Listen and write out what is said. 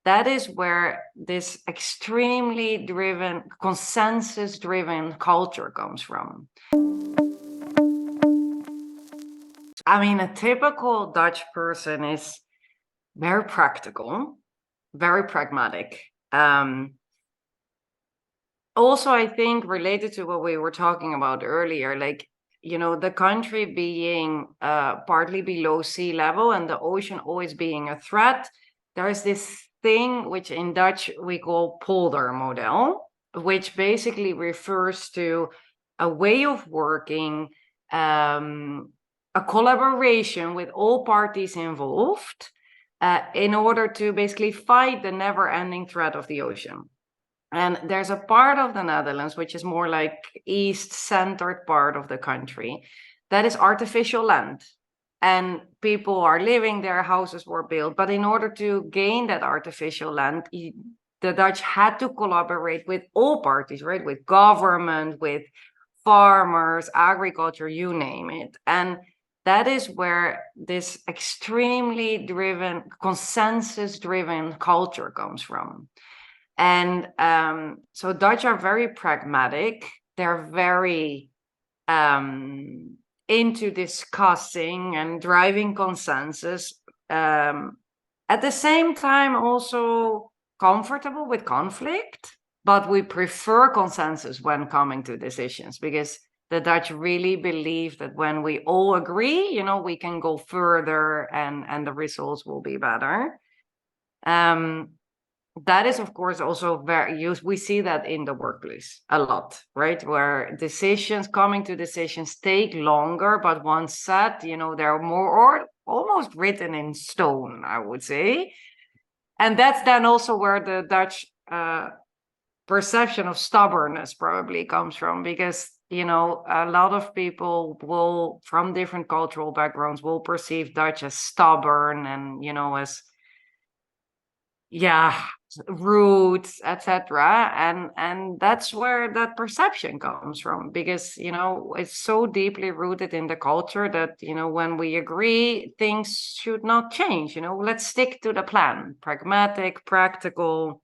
that is where this extremely driven, consensus-driven culture comes from. I mean, a typical Dutch person is very practical, very pragmatic. Also, I think related to what we were talking about earlier, like, the country being partly below sea level and the ocean always being a threat, there's this thing which in Dutch we call Polder Model, which basically refers to a way of working, a collaboration with all parties involved in order to basically fight the never-ending threat of the ocean. And there's a part of the Netherlands, which is more like east-centered part of the country, that is artificial land. And people are living there, houses were built. But in order to gain that artificial land, the Dutch had to collaborate with all parties, right? With government, with farmers, agriculture, you name it. And that is where this extremely driven, consensus-driven culture comes from. And so Dutch are very pragmatic. They're very into discussing and driving consensus. At the same time, also comfortable with conflict, but we prefer consensus when coming to decisions, because the Dutch really believe that when we all agree, we can go further and the results will be better. That is, of course, also very used. We see that in the workplace a lot, right? Where coming to decisions take longer, but once set, they're more or almost written in stone, I would say. And that's then also where the Dutch perception of stubbornness probably comes from, because, a lot of people from different cultural backgrounds will perceive Dutch as stubborn and, as rude, etc. And that's where that perception comes from, because it's so deeply rooted in the culture that when we agree, things should not change. Let's stick to the plan. Pragmatic, practical.